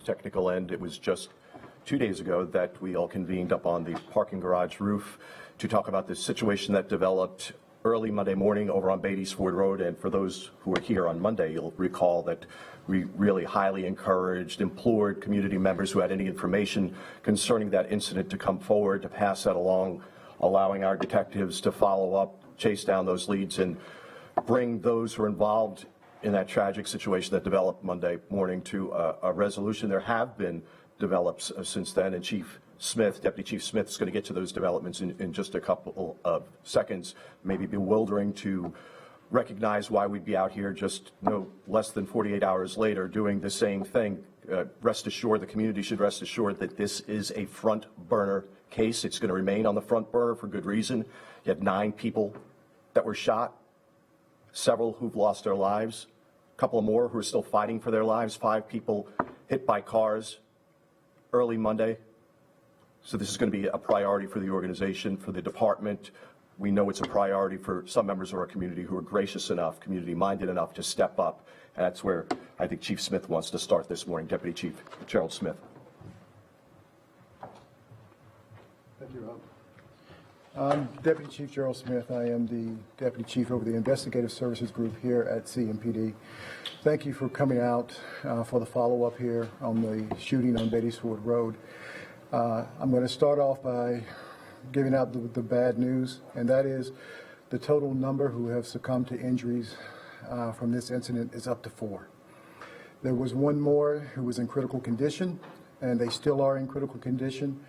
technical end. It was just 2 days ago that we all convened up on the parking garage roof to talk about this situation that developed early Monday morning over on Beatty's Ford Road. And for those who were here on Monday, you'll recall that we really highly encouraged, implored community members who had any information concerning that incident to come forward, to pass that along, allowing our detectives to follow up, chase down those leads, and bring those who are involved in that tragic situation that developed Monday morning to a resolution. There have been develops since then, and Chief Smith, Deputy Chief Smith, is going to get to those developments in just a couple of seconds. Maybe bewildering to recognize why we'd be out here just no less than 48 hours later doing the same thing. Rest assured, the community should rest assured that this is a front burner case. It's going to remain on the front burner for good reason. You had 9 people that were shot, several who've lost their lives, a couple more who are still fighting for their lives, 5 people hit by cars early Monday. So this is going to be a priority for the organization, for the department. We know it's a priority for some members of our community who are gracious enough, community-minded enough to step up. And that's where I think Chief Smith wants to start this morning. Deputy Chief Gerald Smith. Thank you, Rob. I'm Deputy Chief Gerald Smith. I am the Deputy Chief over the Investigative Services Group here at CMPD. Thank you for coming out for the follow-up here on the shooting on Beatty's Ford Road. I'm going to start off by giving out the bad news, and that is the total number who have succumbed to injuries from this incident is up to 4. There was one more who was in critical condition, and they still are in critical condition.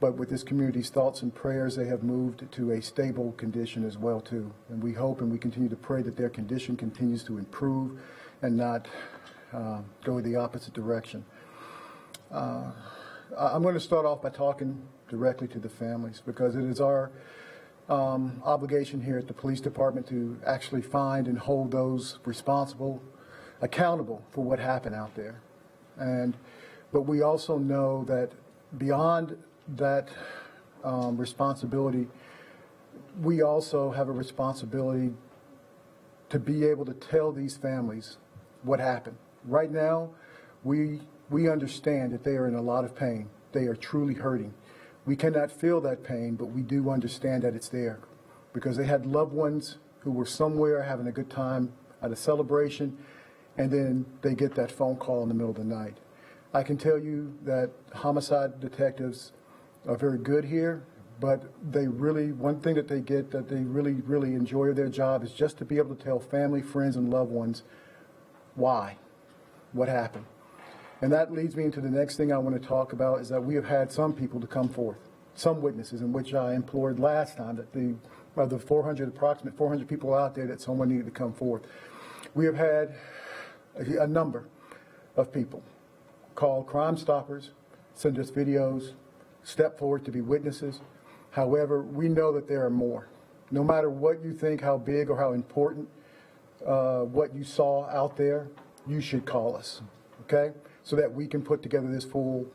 But with this community's thoughts and prayers, they have moved to a stable condition as well, too. And we hope and we continue to pray that their condition continues to improve and not go the opposite direction. I'm going to start off by talking directly to the families, because it is our obligation here at the police department to actually find and hold those responsible accountable for what happened out there. But we also know that beyond that responsibility, we also have a responsibility to be able to tell these families what happened. Right now, we understand that they are in a lot of pain. They are truly hurting. We cannot feel that pain, but we do understand that it's there, because they had loved ones who were somewhere having a good time at a celebration, and then they get that phone call in the middle of the night. I can tell you that homicide detectives are very good here, but they really, one thing that they get that they really enjoy their job is just to be able to tell family, friends, and loved ones why, what happened. And that leads me into the next thing I want to talk about, is that we have had some people to come forth, some witnesses, in which I implored last time that the approximate 400 people out there, that someone needed to come forth. We have had a number of people call Crime Stoppers, send us videos, step forward to be witnesses. However, we know that there are more. No matter what you think, how big or how important what you saw out there, you should call us, okay? So that we can put together this full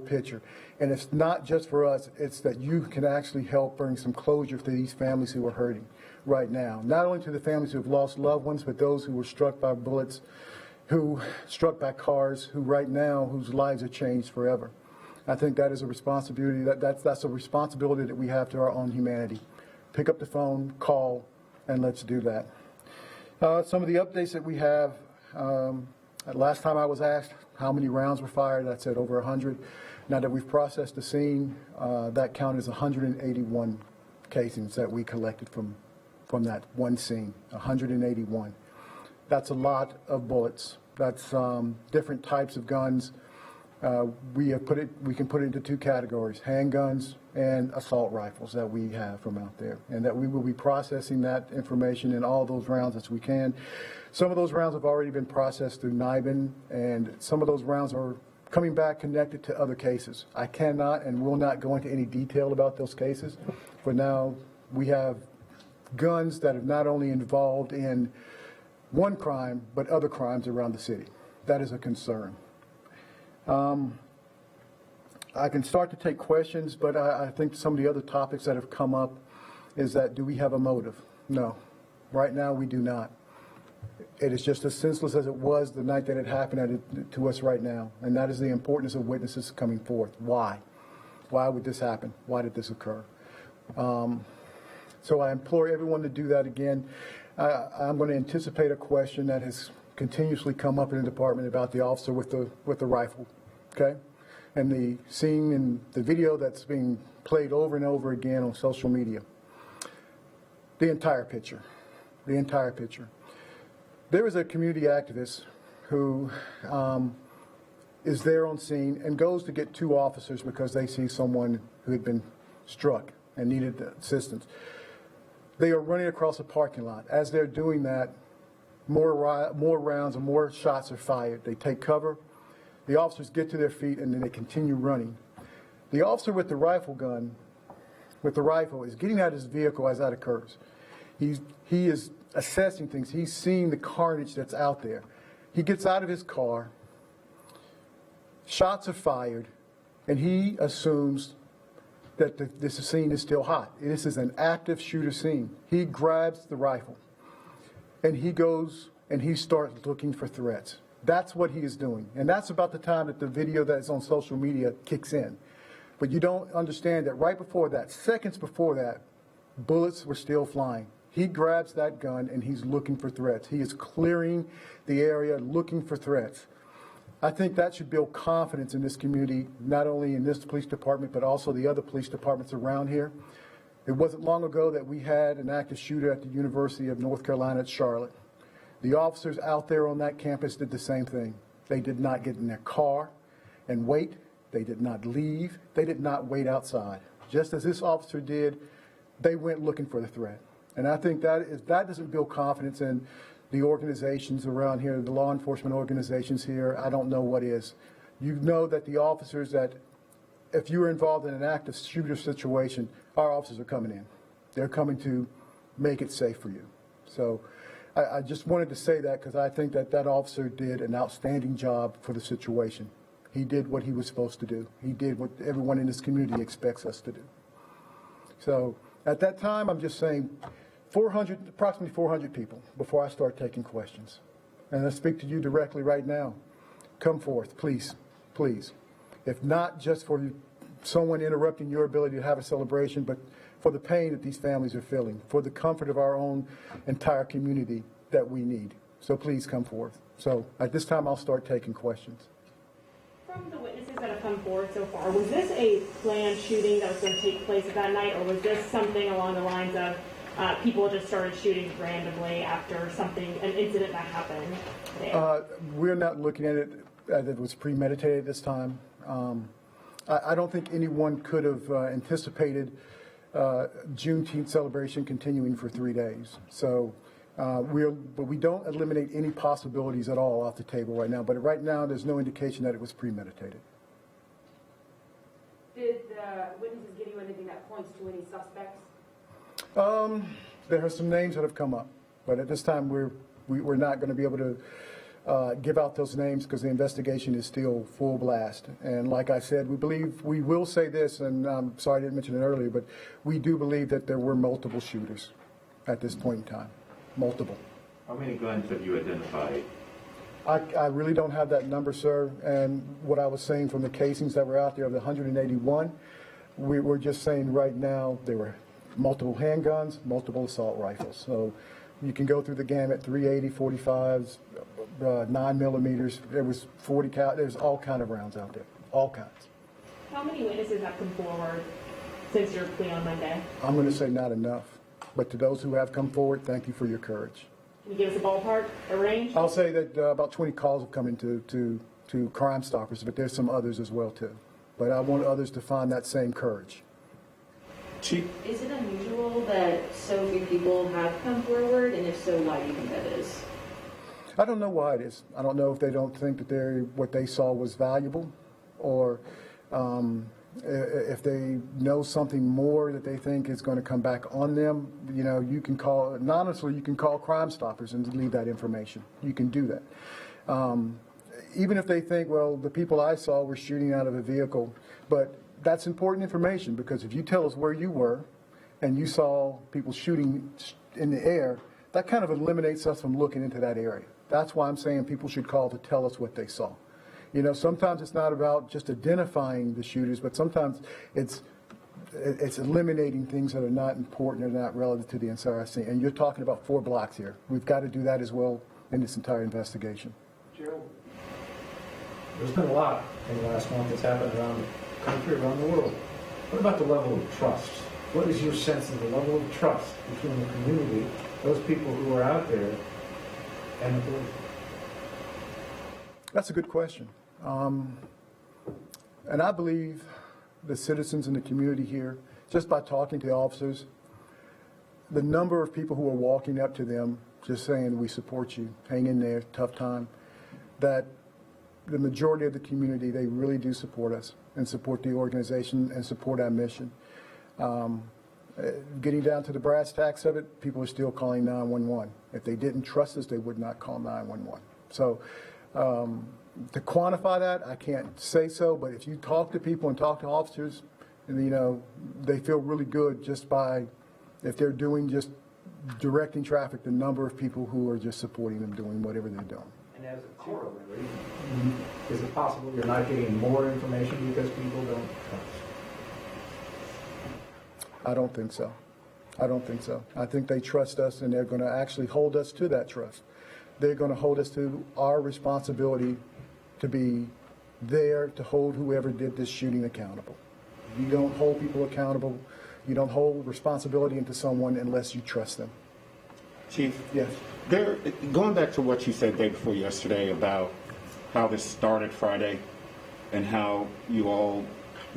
picture. And it's not just for us, it's that you can actually help bring some closure to these families who are hurting right now. Not only to the families who have lost loved ones, but those who were struck by bullets, who struck by cars, who right now, whose lives are changed forever. I think that is a responsibility, that's a responsibility that we have to our own humanity. Pick up the phone, call, and let's do that. Some of the updates that we have, last time I was asked how many rounds were fired, I said over 100. Now that we've processed the scene, that count is 181 casings that we collected from that one scene, 181. That's a lot of bullets. That's different types of guns. We can put it into 2 categories: handguns and assault rifles that we have from out there, and that we will be processing that information in all those rounds as we can. Some of those rounds have already been processed through NIBIN, and some of those rounds are coming back connected to other cases. I cannot and will not go into any detail about those cases. For now, we have guns that are not only involved in one crime, but other crimes around the city. That is a concern. I can start to take questions, but I think some of the other topics that have come up is that, do we have a motive? No. Right now, we do not. It is just as senseless as it was the night that it happened to us right now. And that is the importance of witnesses coming forth. Why? Why would this happen? Why did this occur? So I implore everyone to do that again. I'm going to anticipate a question that has continuously come up in the department about the officer with the rifle, okay? And the scene in the video that's being played over and over again on social media. The entire picture. The entire picture. There is a community activist who is there on scene and goes to get two officers because they see someone who had been struck and needed assistance. They are running across a parking lot. As they're doing that, more rounds and more shots are fired. They take cover. The officers get to their feet and then they continue running. The officer with the rifle is getting out of his vehicle as that occurs. He is assessing things. He's seeing the carnage that's out there. He gets out of his car, shots are fired, and he assumes that this scene is still hot. This is an active shooter scene. He grabs the rifle, and he goes and he starts looking for threats. That's what he is doing. And that's about the time that the video that is on social media kicks in. But you don't understand that right before that, seconds before that, bullets were still flying. He grabs that gun and he's looking for threats. He is clearing the area, looking for threats. I think that should build confidence in this community, not only in this police department, but also the other police departments around here. It wasn't long ago that we had an active shooter at the University of North Carolina at Charlotte. The officers out there on that campus did the same thing. They did not get in their car and wait. They did not leave. They did not wait outside. Just as this officer did, they went looking for the threat. And I think that doesn't build confidence in the organizations around here, the law enforcement organizations here. I don't know what is. You know that the officers that, if you're involved in an active shooter situation, our officers are coming in. They're coming to make it safe for you. So I just wanted to say that because I think that officer did an outstanding job for the situation. He did what he was supposed to do. He did what everyone in this community expects us to do. So at that time, I'm just saying approximately 400 people before I start taking questions. And I speak to you directly right now. Come forth, please, please. If not just for someone interrupting your ability to have a celebration, but for the pain that these families are feeling, for the comfort of our own entire community that we need. So please come forth. So at this time, I'll start taking questions. From the witnesses that have come forward so far, was this a planned shooting that was going to take place that night, or was this something along the lines of people just started shooting randomly after an incident that happened there? We're not looking at it as it was premeditated at this time. I don't think anyone could have anticipated Juneteenth celebration continuing for 3 days. So, but we don't eliminate any possibilities at all off the table right now. But right now, there's no indication that it was premeditated. Did the witnesses give you anything that points to any suspects? There are some names that have come up, but at this time, we're not going to be able to give out those names because the investigation is still full blast. And like I said, we will say this, and I'm sorry I didn't mention it earlier, but we do believe that there were multiple shooters at this point in time. Multiple. How many guns have you identified? I really don't have that number, sir. And what I was saying from the casings that were out there of the 181, we're just saying right now there were multiple handguns, multiple assault rifles. So you can go through the gamut, 380, 45s, 9 millimeters. There was 40 cal. There's all kind of rounds out there, all kinds. How many witnesses have come forward since your plea on Monday? I'm going to say not enough. But to those who have come forward, thank you for your courage. Can you give us a ballpark, a range? I'll say that about 20 calls have come into to Crime Stoppers, but there's some others as well too. But I want others to find that same courage. Chief? Is it unusual that so few people have come forward, and if so, why do you think that is? I don't know why it is. I don't know if they don't think that what they saw was valuable, or if they know something more that they think is going to come back on them. You know, you can call, anonymously, you can call Crime Stoppers and leave that information. You can do that. Even if they think, well, the people I saw were shooting out of a vehicle, but that's important information, because if you tell us where you were and you saw people shooting in the air, that kind of eliminates us from looking into that area. That's why I'm saying people should call to tell us what they saw. You know, sometimes it's not about just identifying the shooters, but sometimes it's eliminating things that are not important or not relative to the entire scene. And you're talking about 4 blocks here. We've got to do that as well in this entire investigation. Gerald, there's been a lot in the last month that's happened around the country, around the world. What about the level of trust? What is your sense of the level of trust between the community, those people who are out there, and the police? That's a good question. And I believe the citizens in the community here, just by talking to the officers, the number of people who are walking up to them, just saying, we support you, hang in there, tough time, that the majority of the community, they really do support us and support the organization and support our mission. Getting down to the brass tacks of it, people are still calling 911. If they didn't trust us, they would not call 911. So to quantify that, I can't say so, but if you talk to people and talk to officers, and, you know, they feel really good just by, if they're doing just directing traffic, the number of people who are just supporting them doing whatever they're doing. And as a corollary, is it possible you're not getting more information because people don't trust? I don't think so. I don't think so. I think they trust us, and they're going to actually hold us to that trust. They're going to hold us to our responsibility to be there to hold whoever did this shooting accountable. You don't hold people accountable. You don't hold responsibility into someone unless you trust them. Chief, Yes. going back to what you said day before yesterday about how this started Friday and how you all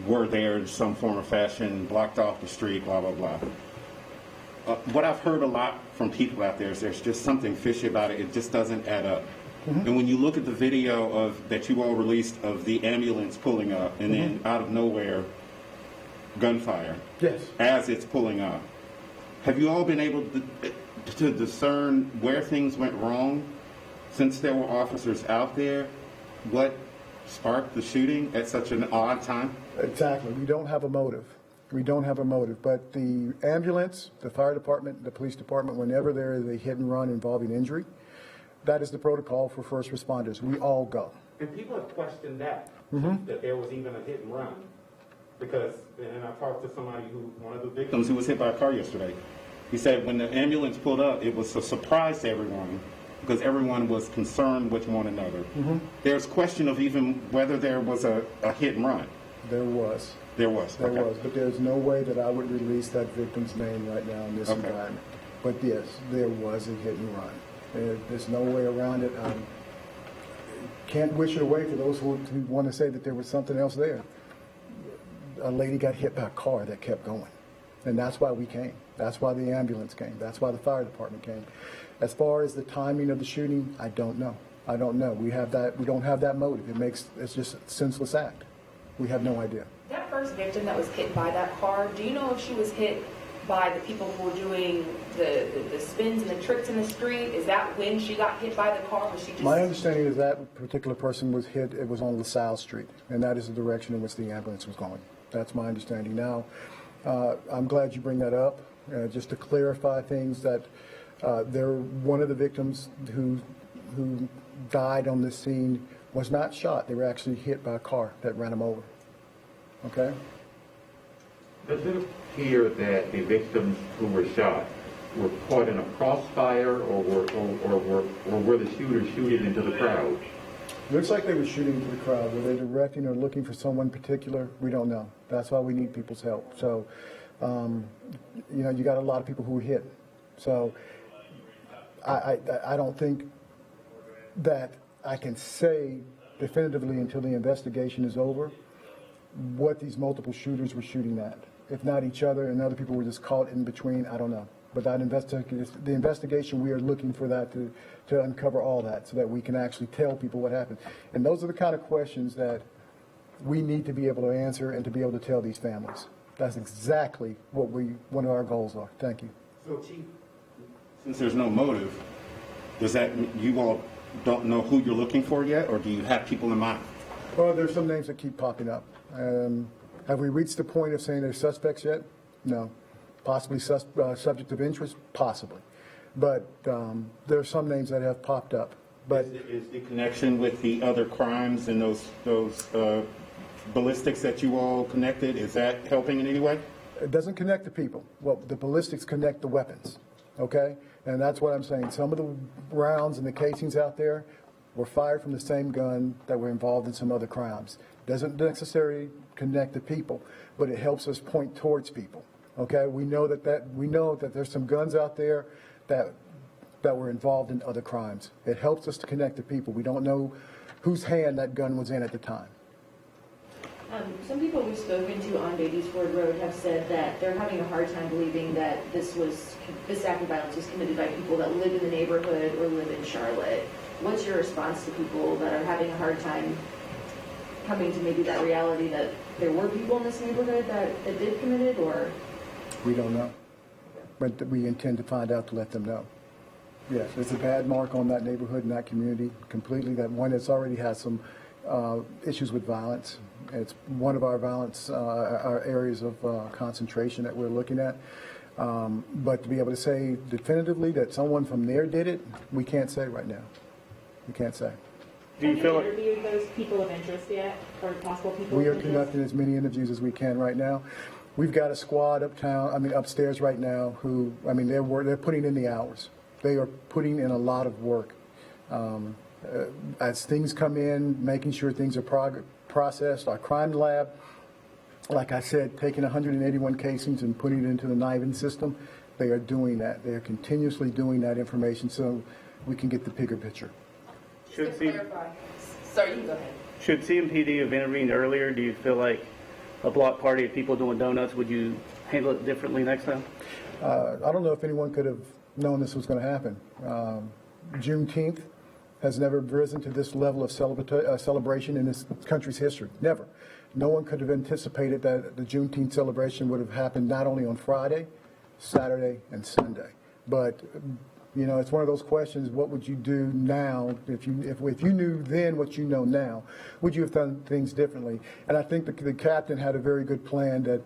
were there in some form or fashion, blocked off the street, blah, blah, blah. What I've heard a lot from people out there is there's just something fishy about it. It just doesn't add up. Mm-hmm. And when you look at the video that you all released of the ambulance pulling up and then out of nowhere, gunfire. Yes. As it's pulling up. Have you all been able to discern where things went wrong since there were officers out there? What sparked the shooting at such an odd time? Exactly. We don't have a motive. We don't have a motive. But the ambulance, the fire department, the police department, whenever there is a hit and run involving injury, that is the protocol for first responders. We all go. And people have questioned that, Mm-hmm. that there was even a hit and run. Because, and I talked to somebody one of the victims Victims who was hit by a car yesterday. He said when the ambulance pulled up, it was a surprise to everyone because everyone was concerned with one another. Mm-hmm. There's question of even whether there was a hit and run. There was. There was. There Okay. was. But there's no way that I would release that victim's name right now in this Okay. environment. But yes, there was a hit and run. There's no way around it. Can't wish it away for those who want to say that there was something else there. A lady got hit by a car that kept going. And that's why we came. That's why the ambulance came. That's why the fire department came. As far as the timing of the shooting, I don't know. I don't know. We don't have that motive. It's just a senseless act. We have no idea. That first victim that was hit by that car, do you know if she was hit by the people who were doing the spins and the tricks in the street? Is that when she got hit by the car? Was she just... My understanding is that particular person was hit, it was on LaSalle Street, and that is the direction in which the ambulance was going. That's my understanding. Now, I'm glad you bring that up, just to clarify things that one of the victims who died on this scene was not shot. They were actually hit by a car that ran them over. Okay? Does it appear that the victims who were shot were caught in a crossfire, or were the shooters shooting into the crowd? Looks like they were shooting into the crowd. Were they directing or looking for someone particular? We don't know. That's why we need people's help. So, you got a lot of people who were hit. So, I don't think that I can say definitively until the investigation is over what these multiple shooters were shooting at. If not each other and other people were just caught in between, I don't know. But the investigation, we are looking for that to uncover all that so that we can actually tell people what happened. And those are the kind of questions that we need to be able to answer and to be able to tell these families. That's exactly what one of our goals are. Thank you. So, Chief, since there's no motive, does that mean you all don't know who you're looking for yet, or do you have people in mind? Well, there's some names that keep popping up. Have we reached the point of saying they're suspects yet? No. Possibly subject of interest? Possibly. But there are some names that have popped up. But Is the connection with the other crimes and those ballistics that you all connected, is that helping in any way? it doesn't connect the people. Well, the ballistics connect the weapons, okay? And that's what I'm saying. Some of the rounds and the casings out there were fired from the same gun that were involved in some other crimes. Doesn't necessarily connect the people, but it helps us point towards people, okay? We know that there's some guns out there that were involved in other crimes. It helps us to connect the people. We don't know whose hand that gun was in at the time. Some people we've spoken to on Beatties Ford Road have said that they're having a hard time believing that this act of violence was committed by people that live in the neighborhood or live in Charlotte. What's your response to people that are having a hard time coming to maybe that reality that there were people in this neighborhood that did commit it, or? We don't know, but we intend to find out to let them know. Yes, it's a bad mark on that neighborhood and that community completely, that one that's already has some issues with violence. It's one of our violence, our areas of concentration that we're looking at. But to be able to say definitively that someone from there did it, we can't say right now. We can't say. Have you interviewed those people of interest yet, or possible people We of are interest? conducting as many interviews as we can right now. We've got a squad upstairs right now who, they're putting in the hours. They are putting in a lot of work. As things come in, making sure things are processed. Our crime lab, like I said, taking 181 casings and putting it into the NIVEN system, they are doing that. They are continuously doing that information so we can get the bigger picture. To clarify. Sorry, you can go ahead. Should CMPD have intervened earlier? Do you feel like a block party of people doing donuts, would you handle it differently next time? I don't know if anyone could have known this was going to happen. Juneteenth has never risen to this level of celebration in this country's history. Never. No one could have anticipated that the Juneteenth celebration would have happened not only on Friday, Saturday, and Sunday. But, it's one of those questions, what would you do now if you knew then what you know now? Would you have done things differently? And I think the captain had a very good plan that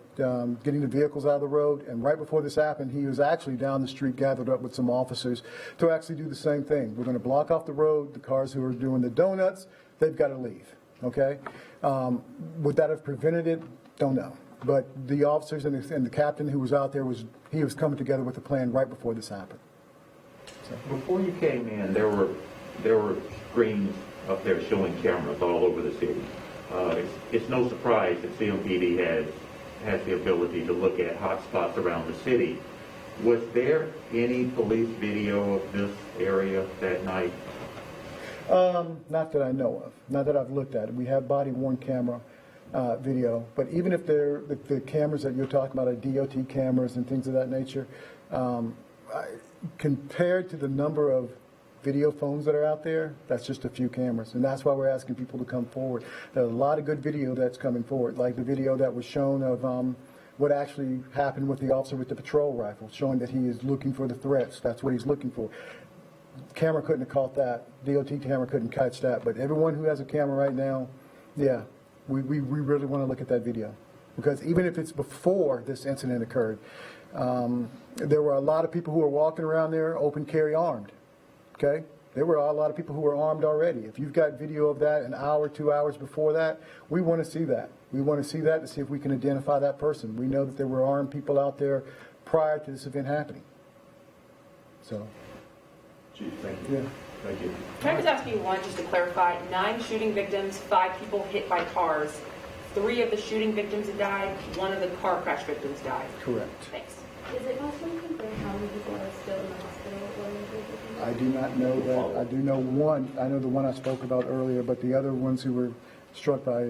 getting the vehicles out of the road, and right before this happened, he was actually down the street gathered up with some officers to actually do the same thing. We're going to block off the road. The cars who are doing the donuts, they've got to leave, okay? Would that have prevented it? Don't know. But the officers and the captain who was out there, he was coming together with a plan right before this happened. Before you came in, there were screens up there showing cameras all over the city. It's no surprise that CMPD has the ability to look at hot spots around the city. Was there any police video of this area that night? Not that I know of. Not that I've looked at it. We have body-worn camera video, but even if the cameras that you're talking about are DOT cameras and things of that nature, compared to the number of video phones that are out there, that's just a few cameras. And that's why we're asking people to come forward. There's a lot of good video that's coming forward, like the video that was shown of what actually happened with the officer with the patrol rifle, showing that he is looking for the threats. That's what he's looking for. Camera couldn't have caught that. DOT camera couldn't catch that. But everyone who has a camera right now, yeah, we really want to look at that video. Because even if it's before this incident occurred, there were a lot of people who were walking around there open carry armed, okay? There were a lot of people who were armed already. If you've got video of that an hour, 2 hours before that, we want to see that. We want to see that to see if we can identify that person. We know that there were armed people out there prior to this event happening. So. Chief, thank you. Yeah. Thank you. Can I just ask you one, just to clarify? 9 shooting victims, 5 people hit by cars. 3 of the shooting victims have died. 1 of the car crash victims died. Correct. Thanks. Is it possible to confirm how many people are still in the hospital or injured? I do not know that. I do know one. I know the one I spoke about earlier, but the other ones who were struck by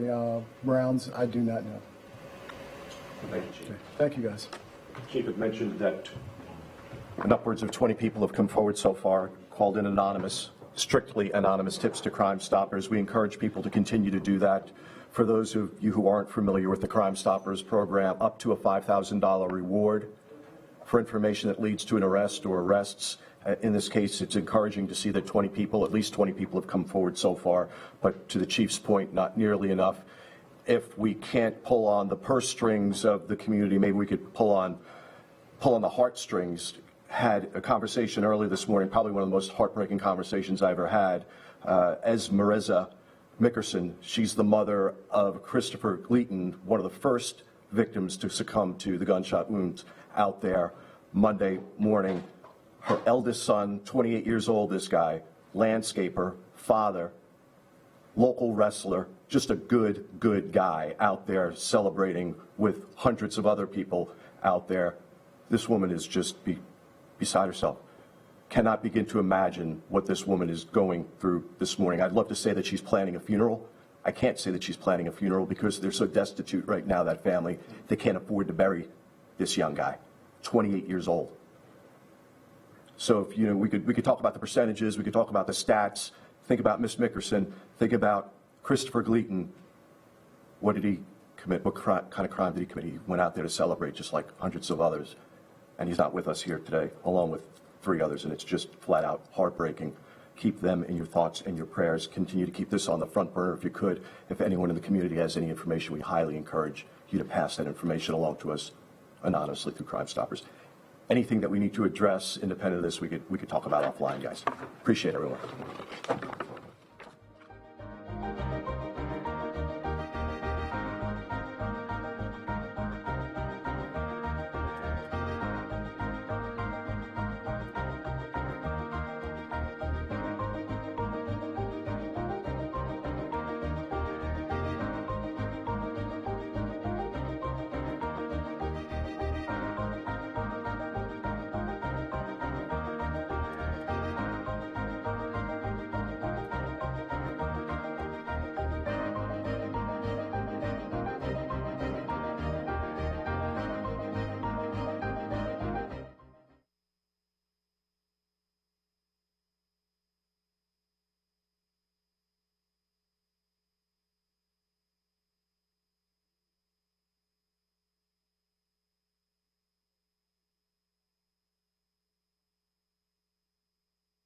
rounds, I do not know. Thank you, Chief. Thank you, guys. Chief had mentioned that upwards of 20 people have come forward so far, called in strictly anonymous tips to Crime Stoppers. We encourage people to continue to do that. For those of you who aren't familiar with the Crime Stoppers program, up to a $5,000 reward for information that leads to an arrest or arrests. In this case, it's encouraging to see that at least 20 people have come forward so far, but to the Chief's point, not nearly enough. If we can't pull on the purse strings of the community, maybe we could pull on the heartstrings had a conversation earlier this morning, probably one of the most heartbreaking conversations I ever had. Esmeralda Mickerson, she's the mother of Christopher Gleaton, one of the first victims to succumb to the gunshot wounds out there Monday morning. Her eldest son, 28 years old, this guy, landscaper, father, local wrestler, just a good guy out there celebrating with hundreds of other people out there. This woman is just beside herself. Cannot begin to imagine what this woman is going through this morning. I'd love to say that she's planning a funeral. I can't say that she's planning a funeral because they're so destitute right now, that family, they can't afford to bury this young guy, 28 years old. So if, we could talk about the percentages, we could talk about the stats. Think about Miss Mickerson. Think about Christopher Gleaton. What did he commit? What kind of crime did he commit? He went out there to celebrate just like hundreds of others. And he's not with us here today, along with 3 others. And it's just flat out heartbreaking. Keep them in your thoughts and your prayers. Continue to keep this on the front burner if you could. If anyone in the community has any information, we highly encourage you to pass that information along to us anonymously through Crime Stoppers. Anything that we need to address independent of this, we could talk about offline, guys. Appreciate everyone.